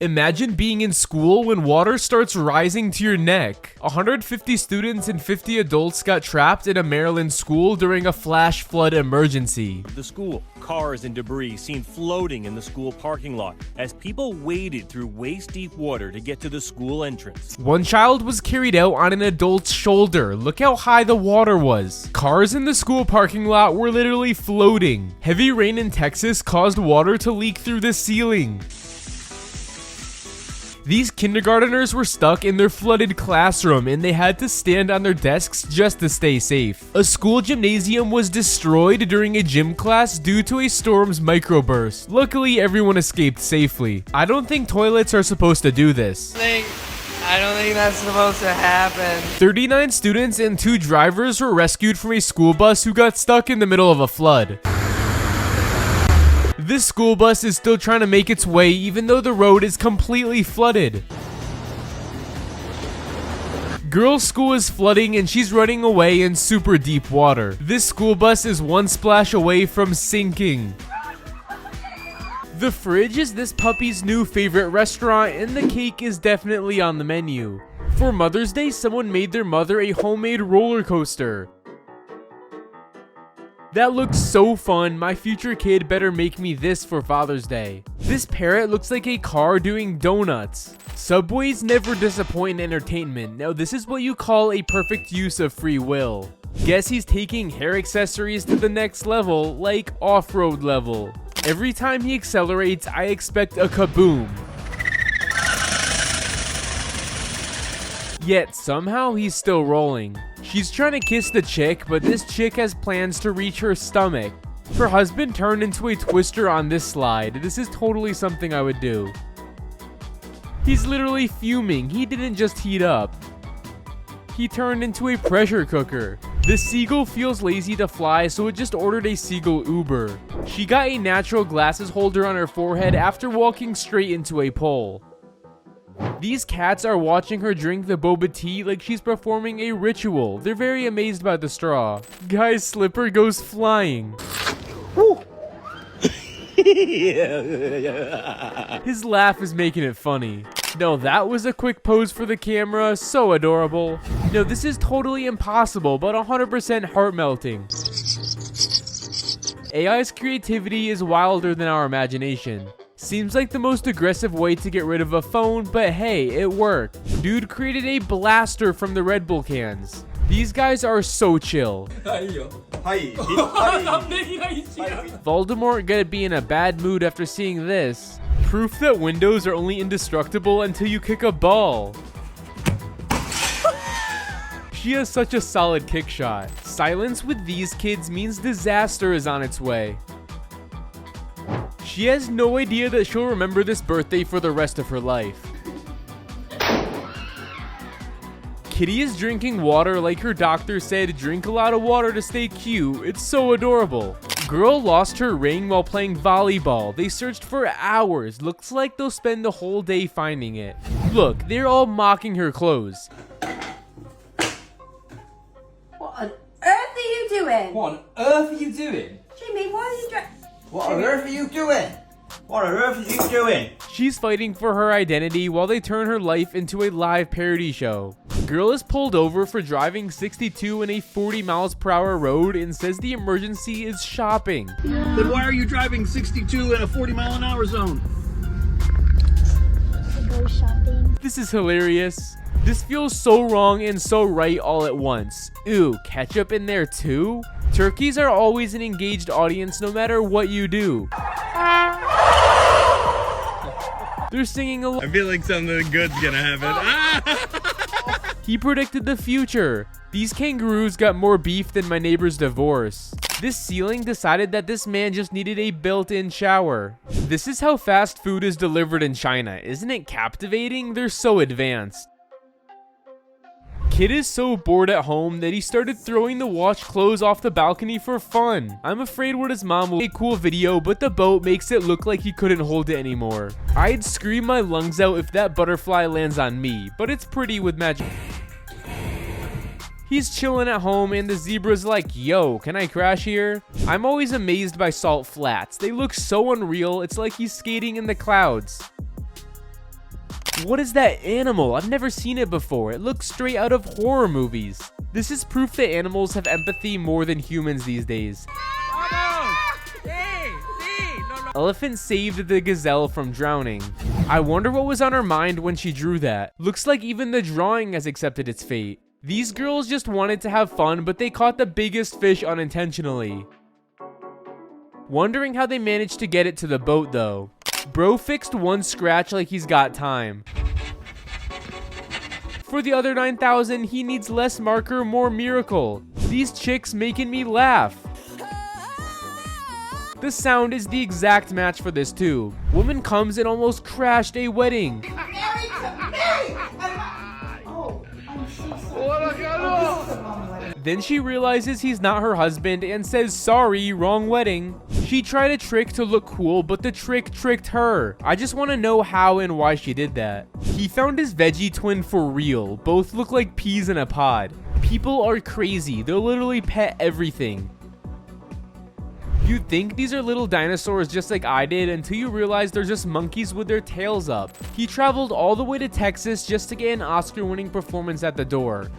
Imagine being in school when water starts rising to your neck. 150 students and 50 adults got trapped in a Maryland school during a flash flood emergency. The school, cars and debris seen floating in the school parking lot as people waded through waist-deep water to get to the school entrance. One child was carried out on an adult's shoulder. Look how high the water was. Cars in the school parking lot were literally floating. Heavy rain in Texas caused water to leak through the ceiling. These kindergarteners were stuck in their flooded classroom and they had to stand on their desks just to stay safe. A school gymnasium was destroyed during a gym class due to a storm's microburst. Luckily, everyone escaped safely. I don't think toilets are supposed to do this. I don't think that's supposed to happen. 39 students and 2 drivers were rescued from a school bus who got stuck in the middle of a flood. This school bus is still trying to make its way even though the road is completely flooded. Girl's school is flooding and she's running away in super deep water. This school bus is one splash away from sinking. The fridge is this puppy's new favorite restaurant and the cake is definitely on the menu. For Mother's Day, someone made their mother a homemade roller coaster. That looks so fun. My future kid better make me this for Father's Day. This parrot looks like a car doing donuts. Subways never disappoint in entertainment. Now this is what you call a perfect use of free will. Guess he's taking hair accessories to the next level, like off-road level. Every time he accelerates, I expect a kaboom. Yet somehow he's still rolling. She's trying to kiss the chick, but this chick has plans to reach her stomach. Her husband turned into a twister on this slide. This is totally something I would do. He's literally fuming. He didn't just heat up. He turned into a pressure cooker. The seagull feels lazy to fly, so it just ordered a seagull Uber. She got a natural glasses holder on her forehead after walking straight into a pole. These cats are watching her drink the boba tea like she's performing a ritual. They're very amazed by the straw. Guy's slipper goes flying. His laugh is making it funny. No, that was a quick pose for the camera. So adorable. No, this is totally impossible, but 100% heart-melting. AI's creativity is wilder than our imagination. Seems like the most aggressive way to get rid of a phone, but hey, it worked. Dude created a blaster from the Red Bull cans. These guys are so chill. Voldemort gonna be in a bad mood after seeing this. Proof that windows are only indestructible until you kick a ball. She has such a solid kick shot. Silence with these kids means disaster is on its way. She has no idea that she'll remember this birthday for the rest of her life. Kitty is drinking water like her doctor said, drink a lot of water to stay cute. It's so adorable. Girl lost her ring while playing volleyball. They searched for hours. Looks like they'll spend the whole day finding it. Look, they're all mocking her clothes. What on earth are you doing? What on earth are you doing? Jimmy, why are you dressed? What on earth are you doing? What on earth are you doing? She's fighting for her identity while they turn her life into a live parody show. Girl is pulled over for driving 62 in a 40 miles per hour road and says the emergency is shopping. Then why are you driving 62 in a 40-mile-an-hour zone? Go shopping. This is hilarious. This feels so wrong and so right all at once. Ooh, ketchup in there too? Turkeys are always an engaged audience no matter what you do. They're singing along. I feel like something good's gonna happen. He predicted the future. These kangaroos got more beef than my neighbor's divorce. This ceiling decided that this man just needed a built-in shower. This is how fast food is delivered in China. Isn't it captivating? They're so advanced. Kid is so bored at home that he started throwing the wash clothes off the balcony for fun. I'm afraid what his mom will make a cool video, but the boat makes it look like he couldn't hold it anymore. I'd scream my lungs out if that butterfly lands on me, but it's pretty with magic. He's chilling at home and the zebra's like, yo, can I crash here? I'm always amazed by salt flats. They look so unreal, it's like he's skating in the clouds. What is that animal? I've never seen it before. It looks straight out of horror movies. This is proof that animals have empathy more than humans these days. Elephant saved the gazelle from drowning. I wonder what was on her mind when she drew that. Looks like even the drawing has accepted its fate. These girls just wanted to have fun, but they caught the biggest fish unintentionally. Wondering how they managed to get it to the boat though. Bro fixed one scratch like he's got time. For the other 9,000, he needs less marker, more miracle. These chicks making me laugh. The sound is the exact match for this too. Woman comes and almost crashed a wedding. Then she realizes he's not her husband and says, sorry, wrong wedding. She tried a trick to look cool, but the trick tricked her. I just want to know how and why she did that. He found his veggie twin for real. Both look like peas in a pod. People are crazy. They'll literally pet everything. You'd think these are little dinosaurs just like I did until you realize they're just monkeys with their tails up. He traveled all the way to Texas just to get an Oscar-winning performance at the door.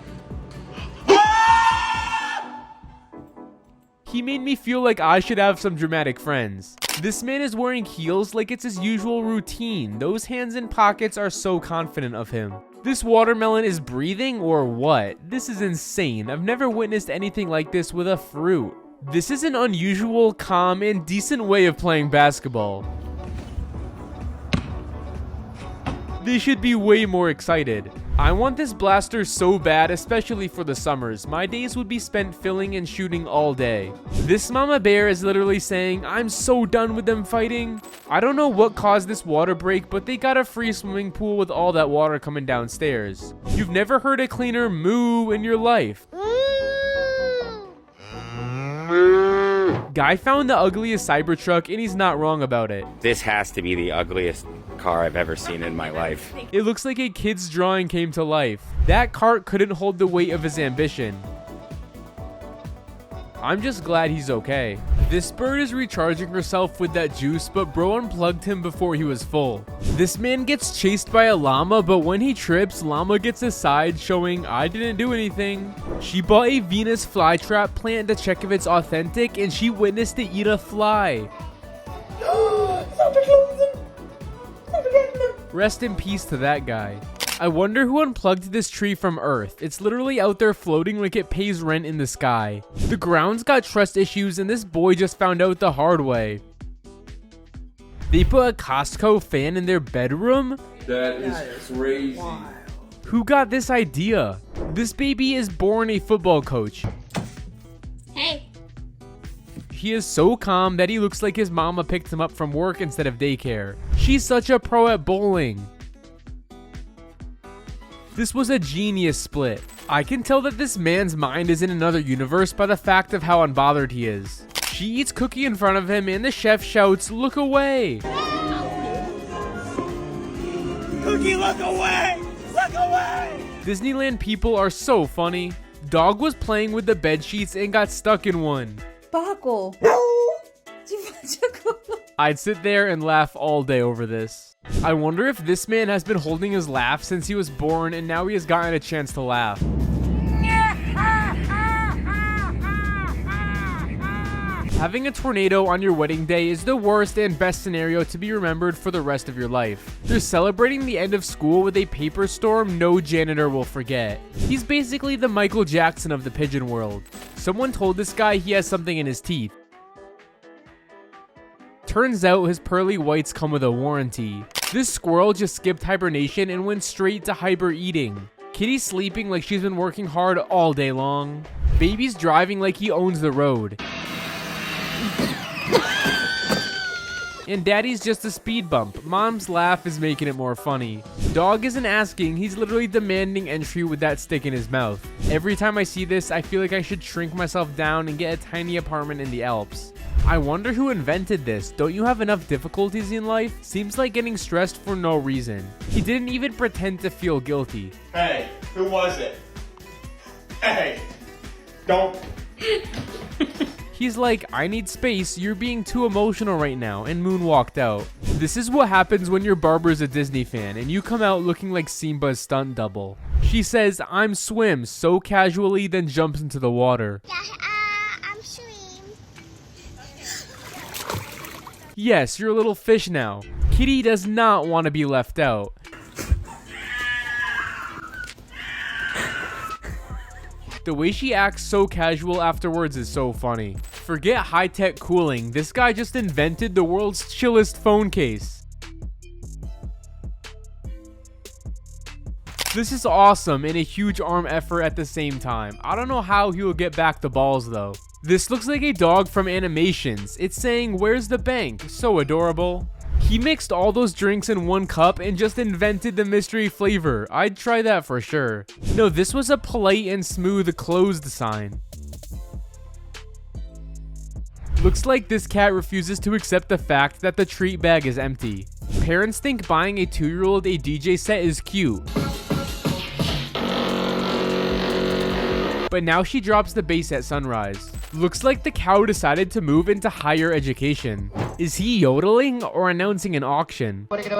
He made me feel like I should have some dramatic friends. This man is wearing heels like it's his usual routine. Those hands in pockets are so confident of him. This watermelon is breathing or what? This is insane. I've never witnessed anything like this with a fruit. This is an unusual, calm, and decent way of playing basketball. They should be way more excited. I want this blaster so bad, especially for the summers. My days would be spent filling and shooting all day. This mama bear is literally saying, I'm so done with them fighting. I don't know what caused this water break, but they got a free swimming pool with all that water coming downstairs. You've never heard a cleaner moo in your life. Guy found the ugliest Cybertruck and he's not wrong about it. This has to be the ugliest car I've ever seen in my life. It looks like a kid's drawing came to life. That cart couldn't hold the weight of his ambition. I'm just glad he's okay. This bird is recharging herself with that juice, but bro unplugged him before he was full. This man gets chased by a llama, but when he trips, llama gets aside, showing I didn't do anything. She bought a Venus flytrap plant to check if it's authentic, and she witnessed it eat a fly. Rest in peace to that guy. I wonder who unplugged this tree from Earth. It's literally out there floating like it pays rent in the sky. The ground's got trust issues and this boy just found out the hard way. They put a Costco fan in their bedroom? That is crazy. Wild. Who got this idea? This baby is born a football coach. Hey. He is so calm that he looks like his mama picked him up from work instead of daycare. She's such a pro at bowling. This was a genius split. I can tell that this man's mind is in another universe by the fact of how unbothered he is. She eats cookie in front of him and the chef shouts, "Look away!" Cookie, look away! Look away! Disneyland people are so funny. Dog was playing with the bed sheets and got stuck in one. Buckle. I'd sit there and laugh all day over this. I wonder if this man has been holding his laugh since he was born and now he has gotten a chance to laugh. Having a tornado on your wedding day is the worst and best scenario to be remembered for the rest of your life. They're celebrating the end of school with a paper storm no janitor will forget. He's basically the Michael Jackson of the pigeon world. Someone told this guy he has something in his teeth. Turns out his pearly whites come with a warranty. This squirrel just skipped hibernation and went straight to hyper eating. Kitty's sleeping like she's been working hard all day long. Baby's driving like he owns the road. And daddy's just a speed bump. Mom's laugh is making it more funny. Dog isn't asking, he's literally demanding entry with that stick in his mouth. Every time I see this, I feel like I should shrink myself down and get a tiny apartment in the Alps. I wonder who invented this. Don't you have enough difficulties in life? Seems like getting stressed for no reason. He didn't even pretend to feel guilty. Hey, who was it? Hey, don't. He's like, I need space, you're being too emotional right now, and Moon walked out. This is what happens when your barber's a Disney fan and you come out looking like Simba's stunt double. She says, I'm swim, so casually, then jumps into the water. I'm swim. Yes, you're a little fish now. Kitty does not want to be left out. The way she acts so casual afterwards is so funny. Forget high-tech cooling, this guy just invented the world's chillest phone case. This is awesome and a huge arm effort at the same time. I don't know how he will get back the balls though. This looks like a dog from Animations. It's saying, where's the bank? So adorable. He mixed all those drinks in one cup and just invented the mystery flavor. I'd try that for sure. No, this was a polite and smooth closed sign. Looks like this cat refuses to accept the fact that the treat bag is empty. Parents think buying a 2-year-old a DJ set is cute. But now she drops the bass at sunrise. Looks like the cow decided to move into higher education. Is he yodeling or announcing an auction? Faster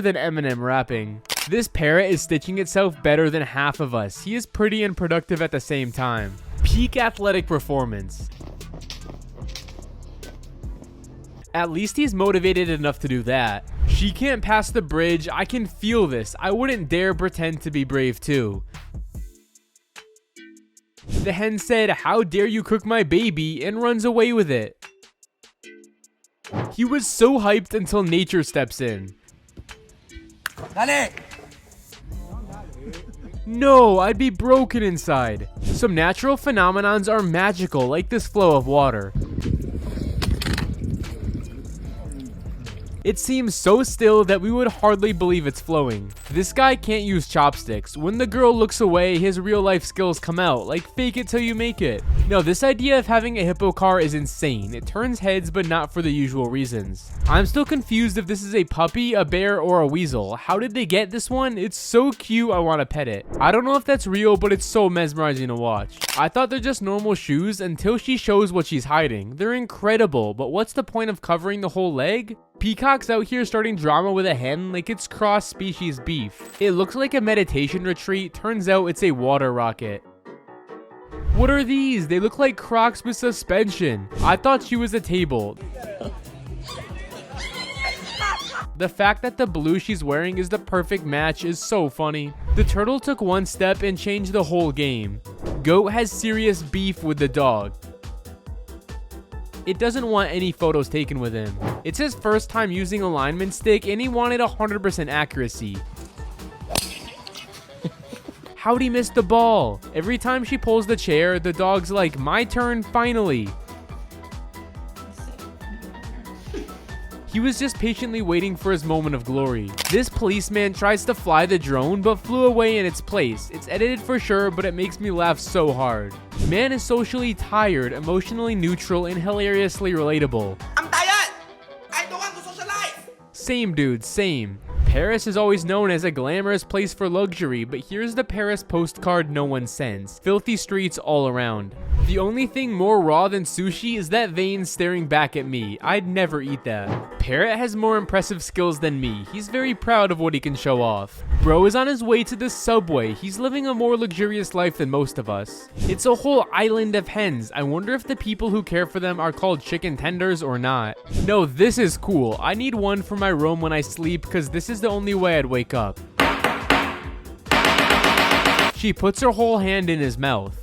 than Eminem rapping. This parrot is stitching itself better than half of us. He is pretty and productive at the same time. Peak athletic performance. At least he's motivated enough to do that. She can't pass the bridge. I can feel this. I wouldn't dare pretend to be brave too. The hen said, how dare you cook my baby, and runs away with it. He was so hyped until nature steps in. No, I'd be broken inside. Some natural phenomenons are magical, like this flow of water. It seems so still that we would hardly believe it's flowing. This guy can't use chopsticks. When the girl looks away, his real life skills come out, like fake it till you make it. No, this idea of having a hippo car is insane. It turns heads, but not for the usual reasons. I'm still confused if this is a puppy, a bear, or a weasel. How did they get this one? It's so cute, I want to pet it. I don't know if that's real, but it's so mesmerizing to watch. I thought they're just normal shoes until she shows what she's hiding. They're incredible, but what's the point of covering the whole leg? Peacock's out here starting drama with a hen like it's cross-species beef. It looks like a meditation retreat, turns out it's a water rocket. What are these? They look like Crocs with suspension. I thought she was a table. The fact that the blue she's wearing is the perfect match is so funny. The turtle took one step and changed the whole game. Goat has serious beef with the dog. It doesn't want any photos taken with him. It's his first time using a alignment stick and he wanted 100% accuracy. How'd he miss the ball? Every time she pulls the chair, the dog's like, my turn finally. He was just patiently waiting for his moment of glory. This policeman tries to fly the drone but flew away in its place. It's edited for sure, but it makes me laugh so hard. Man is socially tired, emotionally neutral, and hilariously relatable. I'm tired. I don't want to socialize. Same dude, same. Paris is always known as a glamorous place for luxury, but here's the Paris postcard no one sends. Filthy streets all around. The only thing more raw than sushi is that vein staring back at me. I'd never eat that. Parrot has more impressive skills than me. He's very proud of what he can show off. Bro is on his way to the subway. He's living a more luxurious life than most of us. It's a whole island of hens. I wonder if the people who care for them are called chicken tenders or not. No, this is cool. I need one for my room when I sleep because this is the only way I'd wake up. She puts her whole hand in his mouth.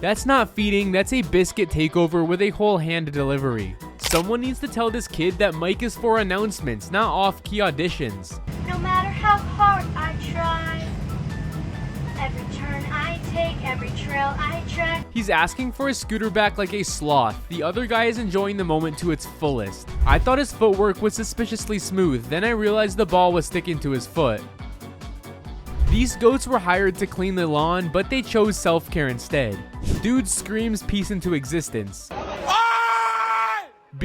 That's not feeding, that's a biscuit takeover with a whole hand delivery. Someone needs to tell this kid that mic is for announcements, not off-key auditions. No matter how hard I try, every turn I take, every trail I tread. He's asking for his scooter back like a sloth. The other guy is enjoying the moment to its fullest. I thought his footwork was suspiciously smooth, then I realized the ball was sticking to his foot. These goats were hired to clean the lawn, but they chose self-care instead. Dude screams peace into existence.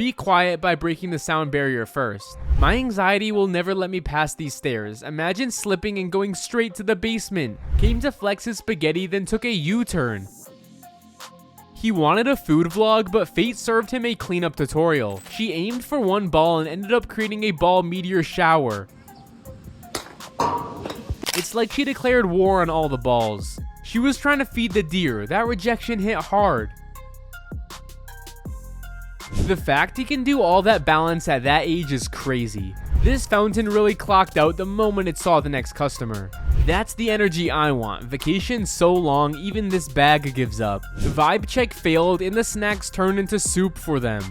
Be quiet by breaking the sound barrier first. My anxiety will never let me pass these stairs. Imagine slipping and going straight to the basement. Came to flex his spaghetti, then took a U-turn. He wanted a food vlog, but fate served him a cleanup tutorial. She aimed for one ball and ended up creating a ball meteor shower. It's like she declared war on all the balls. She was trying to feed the deer. That rejection hit hard. The fact he can do all that balance at that age is crazy. This fountain really clocked out the moment it saw the next customer. That's the energy I want. Vacation so long, even this bag gives up. The vibe check failed and the snacks turned into soup for them.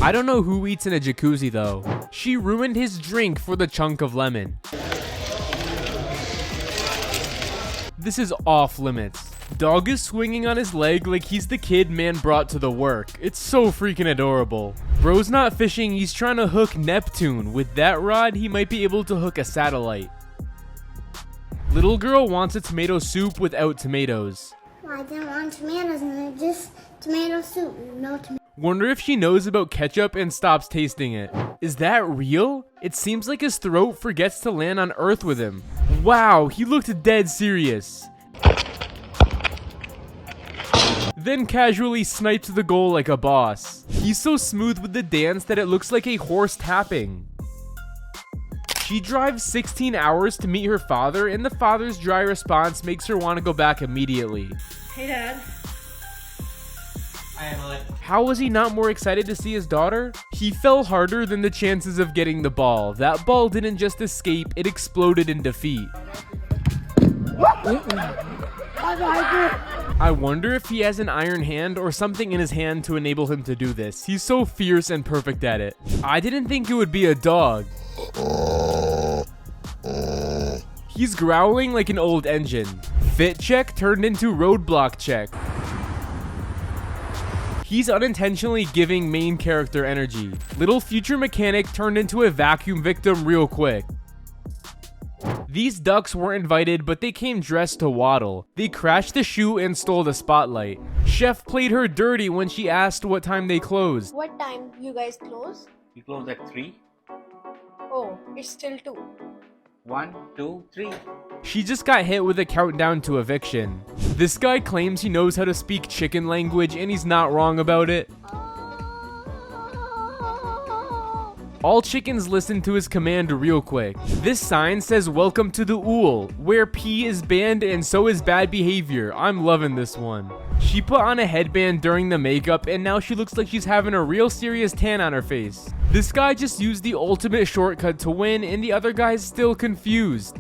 I don't know who eats in a jacuzzi though. She ruined his drink for the chunk of lemon. This is off limits. Dog is swinging on his leg like he's the kid man brought to the work. It's so freaking adorable. Bro's not fishing, he's trying to hook Neptune. With that rod, he might be able to hook a satellite. Little girl wants a tomato soup without tomatoes. Well, I didn't want tomatoes and just tomato soup. No tomatoes. Wonder if she knows about ketchup and stops tasting it. Is that real? It seems like his throat forgets to land on Earth with him. Wow, he looked dead serious. Then casually snipes the goal like a boss. He's so smooth with the dance that it looks like a horse tapping. She drives 16 hours to meet her father, and the father's dry response makes her want to go back immediately. Hey, Dad. How was he not more excited to see his daughter? He fell harder than the chances of getting the ball. That ball didn't just escape, it exploded in defeat. I wonder if he has an iron hand or something in his hand to enable him to do this. He's so fierce and perfect at it. I didn't think it would be a dog. He's growling like an old engine. Fit check turned into roadblock check. He's unintentionally giving main character energy. Little future mechanic turned into a vacuum victim real quick. These ducks weren't invited, but they came dressed to waddle. They crashed the shoe and stole the spotlight. Chef played her dirty when she asked what time they closed. What time you guys close? We close at 3. Oh, it's still 2. 1, 2, 3. She just got hit with a countdown to eviction. This guy claims he knows how to speak chicken language and he's not wrong about it. All chickens listen to his command real quick. This sign says welcome to the ool, where pee is banned and so is bad behavior. I'm loving this one. She put on a headband during the makeup and now she looks like she's having a real serious tan on her face. This guy just used the ultimate shortcut to win and the other guy's still confused.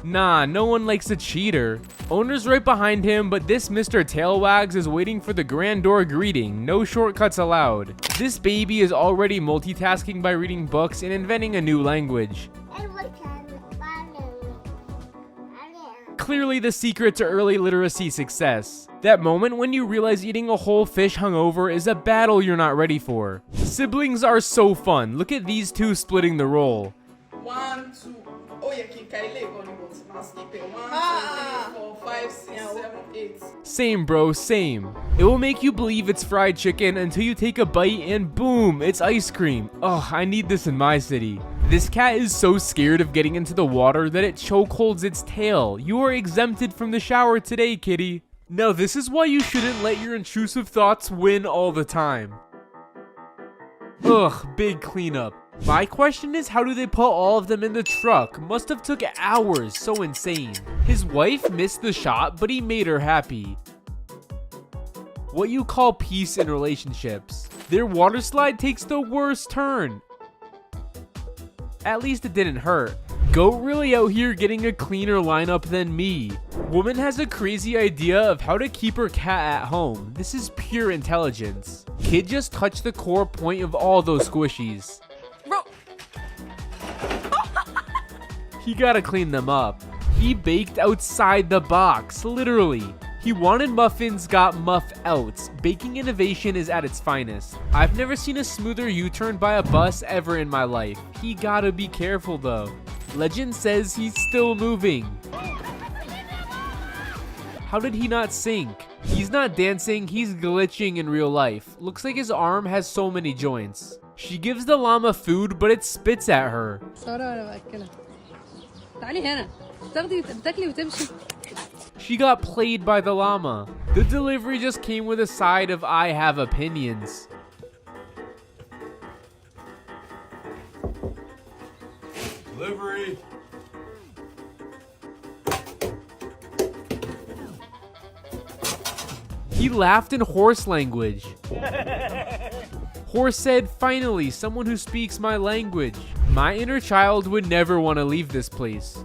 Nah, no one likes a cheater. Owner's right behind him, but this Mr. Tailwags is waiting for the grand door greeting. No shortcuts allowed. This baby is already multitasking by reading books and inventing a new language. Clearly the secret to early literacy success. That moment when you realize eating a whole fish hungover is a battle you're not ready for. Siblings are so fun. Look at these two splitting the role. 1, 2. Oh, you can carry on. 1, 2, 3, 4, 5, 6, 7, 8. Same bro, same. It will make you believe it's fried chicken until you take a bite and boom, it's ice cream. Ugh, I need this in my city. This cat is so scared of getting into the water that it chokeholds its tail. You are exempted from the shower today, kitty. Now this is why you shouldn't let your intrusive thoughts win all the time. Ugh, big cleanup. My question is, how do they put all of them in the truck? Must have took hours, so insane. His wife missed the shot, but he made her happy. What you call peace in relationships. Their water slide takes the worst turn. At least it didn't hurt. Goat really out here getting a cleaner lineup than me. Woman has a crazy idea of how to keep her cat at home. This is pure intelligence. Kid just touched the core point of all those squishies. Bro. He gotta clean them up. He baked outside the box, literally. He wanted muffins, got muff outs. Baking innovation is at its finest. I've never seen a smoother U-turn by a bus ever in my life. He gotta be careful though. Legend says he's still moving. How did he not sink? He's not dancing, he's glitching in real life. Looks like his arm has so many joints. She gives the llama food, but it spits at her. She got played by the llama. The delivery just came with a side of I have opinions. Delivery. He laughed in horse language. Horse said, finally, someone who speaks my language. My inner child would never want to leave this place.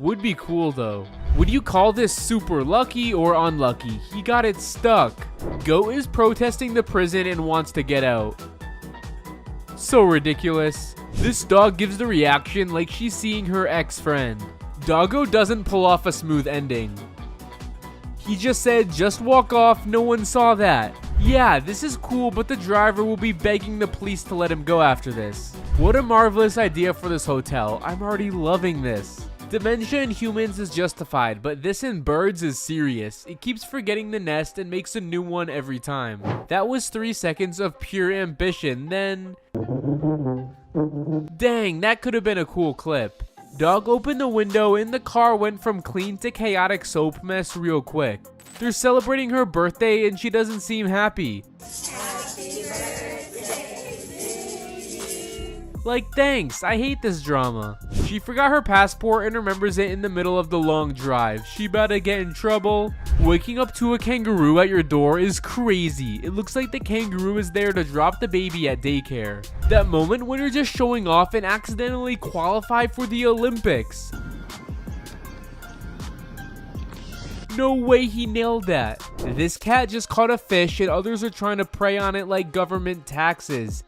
Would be cool though. Would you call this super lucky or unlucky? He got it stuck. Goat is protesting the prison and wants to get out. So ridiculous. This dog gives the reaction like she's seeing her ex-friend. Doggo doesn't pull off a smooth ending. He just said, just walk off, no one saw that. Yeah, this is cool, but the driver will be begging the police to let him go after this. What a marvelous idea for this hotel. I'm already loving this. Dementia in humans is justified, but this in birds is serious. It keeps forgetting the nest and makes a new one every time. That was 3 seconds of pure ambition, then... Dang, that could have been a cool clip. Dog opened the window and the car went from clean to chaotic soap mess real quick. They're celebrating her birthday and she doesn't seem happy. Like, thanks, I hate this drama. She forgot her passport and remembers it in the middle of the long drive. She about to get in trouble. Waking up to a kangaroo at your door is crazy. It looks like the kangaroo is there to drop the baby at daycare. That moment when you're just showing off and accidentally qualify for the Olympics. No way he nailed that. This cat just caught a fish and others are trying to prey on it like government taxes.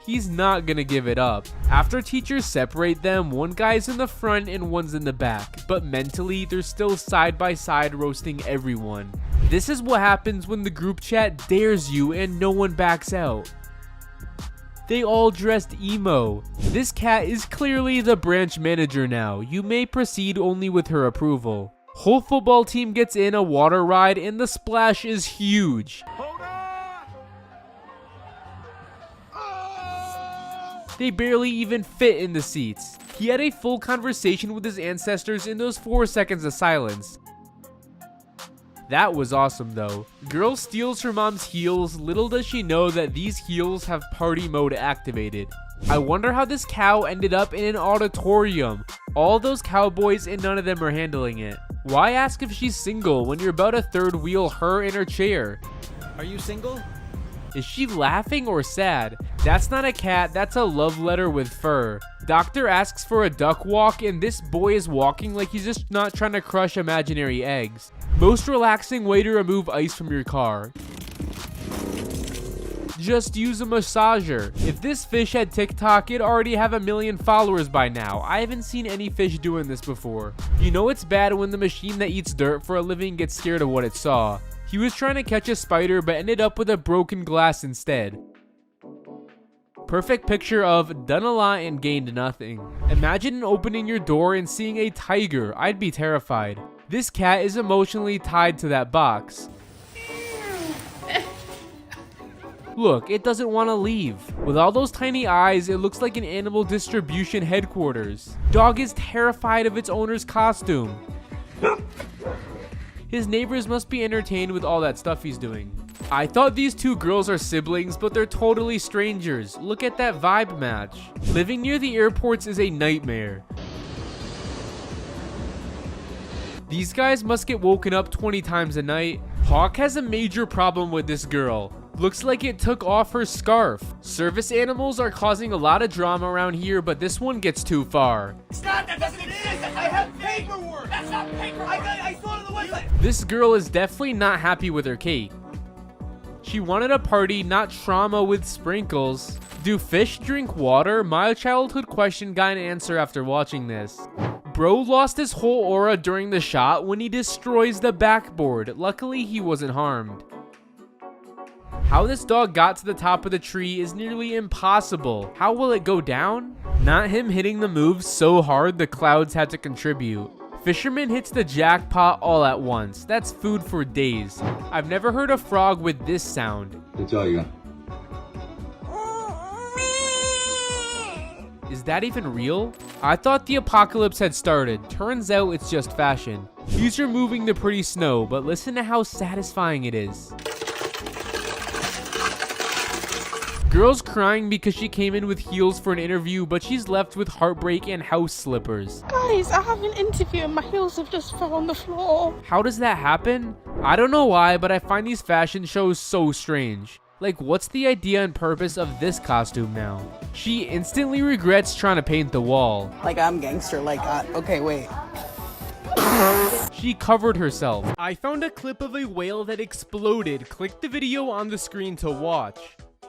He's not gonna give it up. After teachers separate them, one guy's in the front and one's in the back, but mentally they're still side by side roasting everyone. This is what happens when the group chat dares you and no one backs out. They all dressed emo. This cat is clearly the branch manager now. You may proceed only with her approval. Whole football team gets in a water ride and the splash is huge. They barely even fit in the seats. He had a full conversation with his ancestors in those 4 seconds of silence. That was awesome though. Girl steals her mom's heels, little does she know that these heels have party mode activated. I wonder how this cow ended up in an auditorium. All those cowboys and none of them are handling it. Why ask if she's single when you're about to third wheel her in her chair? Are you single? Is she laughing or sad? That's not a cat, that's a love letter with fur. Doctor asks for a duck walk and this boy is walking like he's just not trying to crush imaginary eggs. Most relaxing way to remove ice from your car. Just use a massager. If this fish had TikTok, it'd already have 1 million followers by now. I haven't seen any fish doing this before. You know it's bad when the machine that eats dirt for a living gets scared of what it saw. He was trying to catch a spider but ended up with a broken glass instead. Perfect picture of done a lot and gained nothing. Imagine opening your door and seeing a tiger. I'd be terrified. This cat is emotionally tied to that box. Look, it doesn't want to leave. With all those tiny eyes, it looks like an animal distribution headquarters. Dog is terrified of its owner's costume. His neighbors must be entertained with all that stuff he's doing. I thought these two girls are siblings, but they're totally strangers. Look at that vibe match. Living near the airports is a nightmare. These guys must get woken up 20 times a night. Hawk has a major problem with this girl. Looks like it took off her scarf. Service animals are causing a lot of drama around here, but this one gets too far. Stop, that doesn't exist! I have paperwork! That's not paperwork! I saw it on the website! This girl is definitely not happy with her cake. She wanted a party, not trauma with sprinkles. Do fish drink water? My childhood question got an answer after watching this. Bro lost his whole aura during the shot when he destroys the backboard. Luckily, he wasn't harmed. How this dog got to the top of the tree is nearly impossible. How will it go down? Not him hitting the moves so hard the clouds had to contribute. Fisherman hits the jackpot all at once. That's food for days. I've never heard a frog with this sound. Is that even real? I thought the apocalypse had started. Turns out it's just fashion. He's removing the pretty snow, but listen to how satisfying it is. Girl's crying because she came in with heels for an interview, but she's left with heartbreak and house slippers. Guys, I have an interview and my heels have just fell on the floor. How does that happen? I don't know why, but I find these fashion shows so strange. Like, what's the idea and purpose of this costume now? She instantly regrets trying to paint the wall. Like, I'm gangster, like, okay, wait. She covered herself. I found a clip of a whale that exploded. Click the video on the screen to watch.